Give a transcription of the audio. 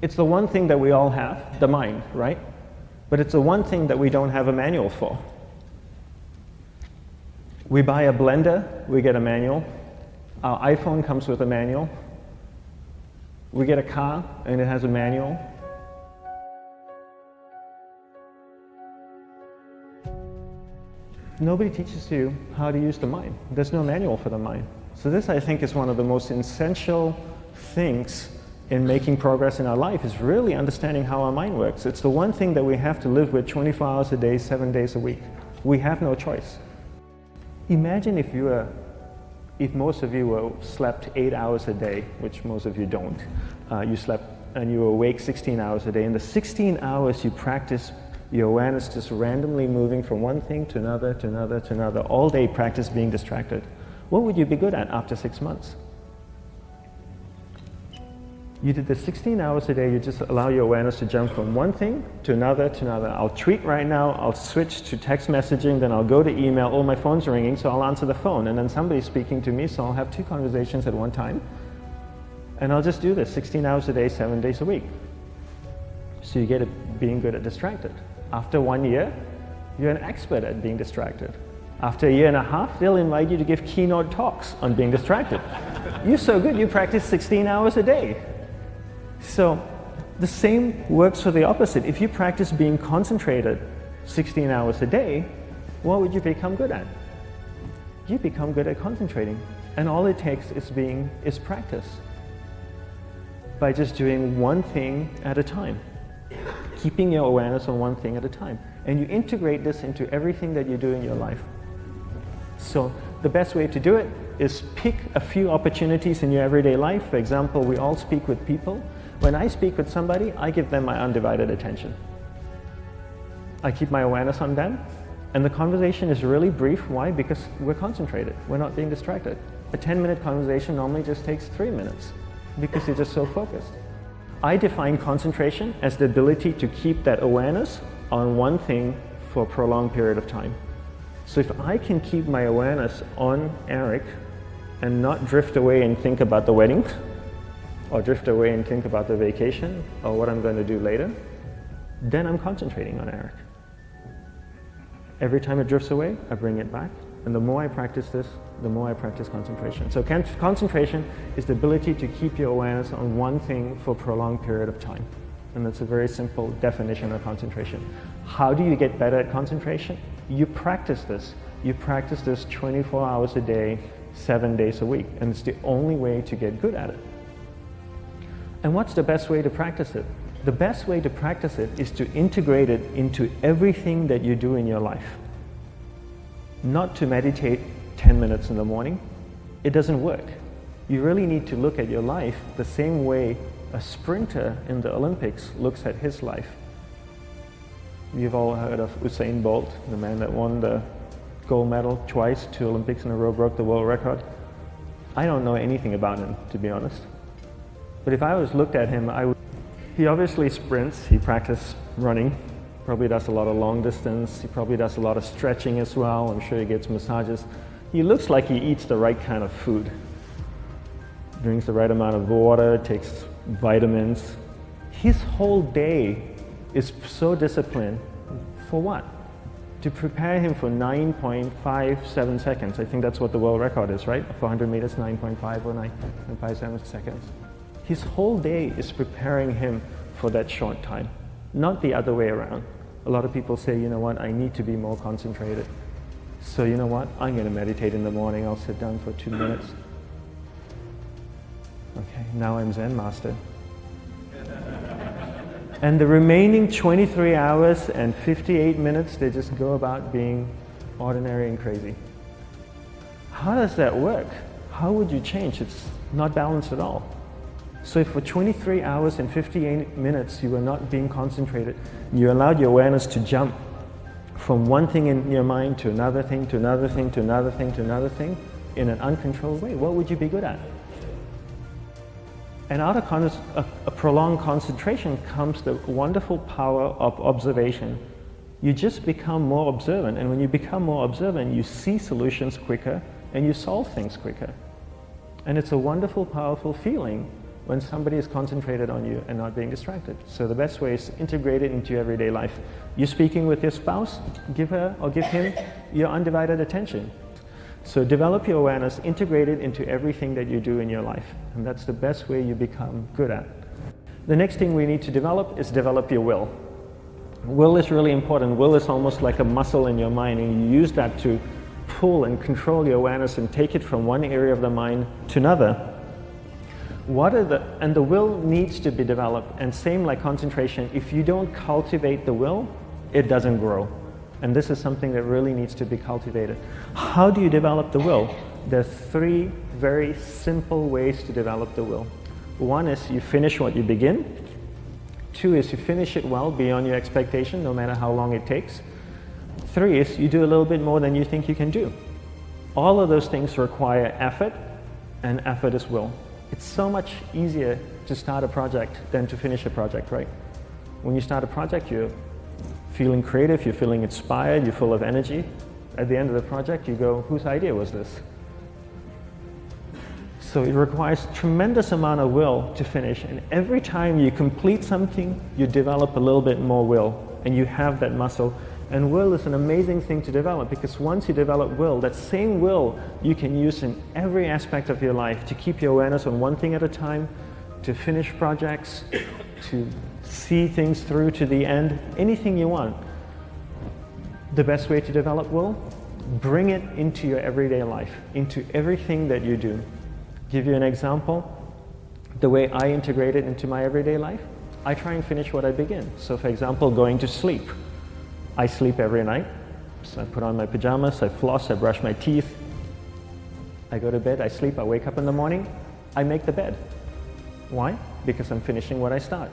It's the one thing that we all have, the mind, right? But it's the one thing that we don't have a manual for. We buy a blender, we get a manual. Our iPhone comes with a manual. We get a car and it has a manual. Nobody teaches you how to use the mind. There's no manual for the mind. So this, I think, is one of the most essential things in making progress in our life, is really understanding how our mind works. It's the one thing that we have to live with 24 hours a day, 7 days a week. We have no choice. Imagine if most of you slept 8 hours a day, which most of you don't. You slept and you were awake 16 hours a day. In the 16 hours you practice your awareness just randomly moving from one thing to another, to another, to another. All day practice being distracted. What would you be good at after 6 months? You did this 16 hours a day, you just allow your awareness to jump from one thing to another, to another. I'll tweet right now, I'll switch to text messaging, then I'll go to email. Oh, my phone's ringing, so I'll answer the phone. And then somebody's speaking to me, so I'll have 2 conversations at one time. And I'll just do this 16 hours a day, 7 days a week. So you get it being good at distracted. After 1 year, you're an expert at being distracted. After a year and a half, they'll invite you to give keynote talks on being distracted. You're so good, you practice 16 hours a day. So the same works for the opposite. If you practice being concentrated 16 hours a day, what would you become good at? You become good at concentrating. And all it takes is practice. By just doing one thing at a time. Keeping your awareness on one thing at a time. And you integrate this into everything that you do in your life. So the best way to do it is pick a few opportunities in your everyday life. For example, we all speak with people. When I speak with somebody, I give them my undivided attention. I keep my awareness on them, and the conversation is really brief. Why? Because we're concentrated. We're not being distracted. A 10-minute conversation normally just takes 3 minutes because you're just so focused. I define concentration as the ability to keep that awareness on one thing for a prolonged period of time. So if I can keep my awareness on Eric and not drift away and think about the wedding, or drift away and think about the vacation, or what I'm going to do later, then I'm concentrating on Eric. Every time it drifts away, I bring it back. And the more I practice this, the more I practice concentration. So concentration is the ability to keep your awareness on one thing for a prolonged period of time. And that's a very simple definition of concentration. How do you get better at concentration? You practice this. You practice this 24 hours a day, 7 days a week. And it's the only way to get good at it. And what's the best way to practice it? The best way to practice it is to integrate it into everything that you do in your life. Not to meditate 10 minutes in the morning. It doesn't work. You really need to look at your life the same way a sprinter in the Olympics looks at his life. You've all heard of Usain Bolt, the man that won the gold medal twice, 2 Olympics in a row, broke the world record. I don't know anything about him, to be honest. But if I was looked at him, he obviously sprints, he practices running, probably does a lot of long distance, he probably does a lot of stretching as well, I'm sure he gets massages. He looks like he eats the right kind of food. Drinks the right amount of water, takes vitamins. His whole day is so disciplined. For what? To prepare him for 9.57 seconds. I think that's what the world record is, right? For 100 meters, 9.5 or 9.57 seconds. His whole day is preparing him for that short time, not the other way around. A lot of people say, you know what, I need to be more concentrated. So you know what, I'm going to meditate in the morning, I'll sit down for 2 minutes. Okay, now I'm Zen master. And the remaining 23 hours and 58 minutes, they just go about being ordinary and crazy. How does that work? How would you change? It's not balanced at all. So if for 23 hours and 58 minutes you were not being concentrated, you allowed your awareness to jump from one thing in your mind to another thing, to another thing, to another thing, to another thing, in an uncontrolled way, what would you be good at? And out of a prolonged concentration comes the wonderful power of observation. You just become more observant, and when you become more observant, you see solutions quicker and you solve things quicker. And it's a wonderful, powerful feeling when somebody is concentrated on you and not being distracted. So the best way is to integrate it into your everyday life. You're speaking with your spouse, give her or give him your undivided attention. So develop your awareness, integrate it into everything that you do in your life. And that's the best way you become good at. The next thing we need to develop is develop your will. Will is really important. Will is almost like a muscle in your mind, and you use that to pull and control your awareness and take it from one area of the mind to another. And the will needs to be developed, and same like concentration, if you don't cultivate the will, it doesn't grow. And this is something that really needs to be cultivated. How do you develop the will? There are 3 very simple ways to develop the will. 1 is you finish what you begin. 2 is you finish it well beyond your expectation, no matter how long it takes. 3 is you do a little bit more than you think you can do. All of those things require effort, and effort is will. It's so much easier to start a project than to finish a project, right? When you start a project, you're feeling creative, you're feeling inspired, you're full of energy. At the end of the project, you go, whose idea was this? So it requires tremendous amount of will to finish, and every time you complete something, you develop a little bit more will, and you have that muscle. And will is an amazing thing to develop, because once you develop will, that same will you can use in every aspect of your life to keep your awareness on one thing at a time, to finish projects, to see things through to the end, anything you want. The best way to develop will? Bring it into your everyday life, into everything that you do. Give you an example, the way I integrate it into my everyday life, I try and finish what I begin. So for example, going to sleep. I sleep every night, so I put on my pajamas, I floss, I brush my teeth, I go to bed, I sleep, I wake up in the morning, I make the bed. Why? Because I'm finishing what I start.